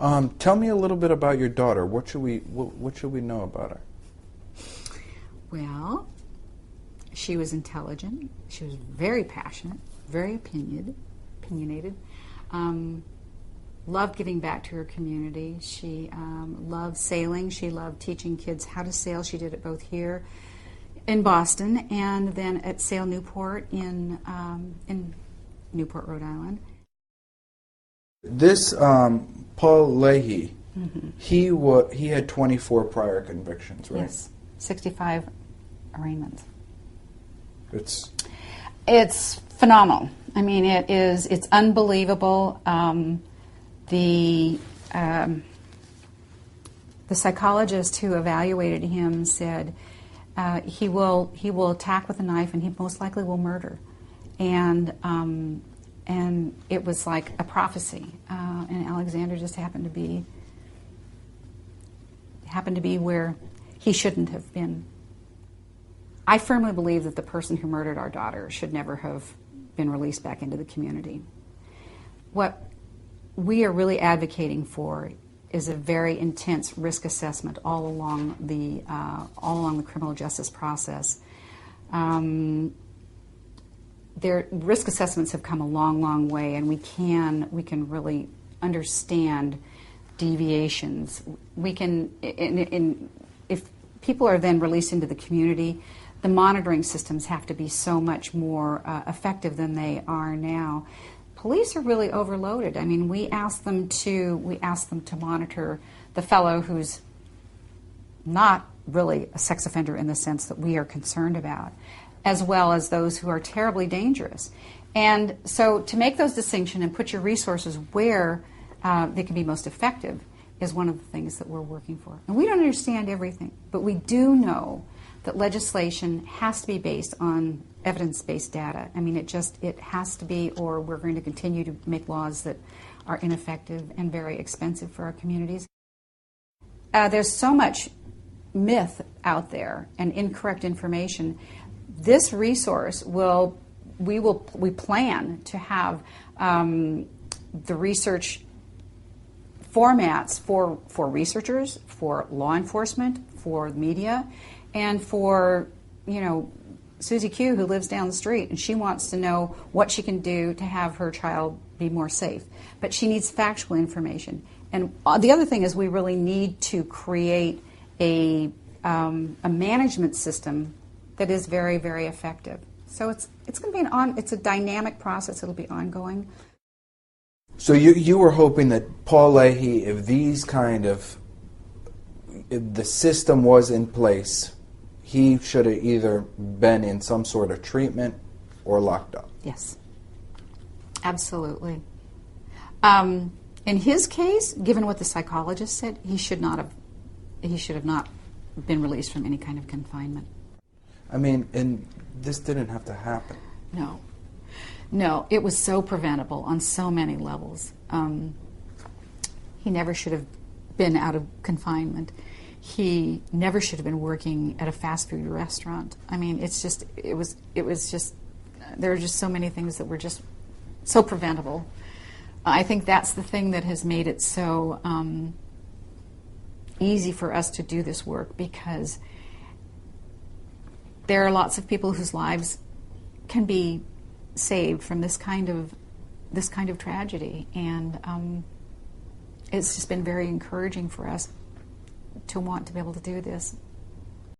Tell me a little bit about your daughter. What should we know about her? Well, she was intelligent. She was very passionate, very opinionated. Loved giving back to her community. She loved sailing. She loved teaching kids how to sail. She did it both here in Boston and then at Sail Newport in Newport, Rhode Island. This Paul Leahy, Mm-hmm. he had 24 prior convictions, right? Yes, 65 arraignments. It's phenomenal. I mean, it's unbelievable. The psychologist who evaluated him said he will attack with a knife and he most likely will murder, and it was like a prophecy. And Alexandra just happened to be where he shouldn't have been. I firmly believe that the person who murdered our daughter should never have been released back into the community. What we are really advocating for is a very intense risk assessment all along the criminal justice process. Their risk assessments have come a long, long way, and we can really understand deviations. We can, if people are then released into the community, the monitoring systems have to be so much more effective than they are now. Police are really overloaded. I mean, we ask them to monitor the fellow who's not really a sex offender in the sense that we are concerned about, as well as those who are terribly dangerous. And so to make those distinctions and put your resources where they can be most effective is one of the things that we're working for. And we don't understand everything, but we do know that legislation has to be based on evidence-based data. I mean, it has to be, or we're going to continue to make laws that are ineffective and very expensive for our communities. There's so much myth out there and incorrect information. This resource we plan to have the research formats for researchers, for law enforcement, for media, and for, Susie Q, who lives down the street, and she wants to know what she can do to have her child be more safe. But she needs factual information. And the other thing is we really need to create a management system that is very, very effective. So it's going to be it's a dynamic process. It'll be ongoing. So you were hoping that Paul Leahy, if the system was in place, he should have either been in some sort of treatment or locked up. Yes, absolutely. In his case, given what the psychologist said, he should have not been released from any kind of confinement. I mean, and this didn't have to happen. No, it was so preventable on so many levels. He never should have been out of confinement. He never should have been working at a fast food restaurant. I mean, there are just so many things that were just so preventable. I think that's the thing that has made it so easy for us to do this work, because there are lots of people whose lives can be saved from this kind of tragedy, and it's just been very encouraging for us to want to be able to do this.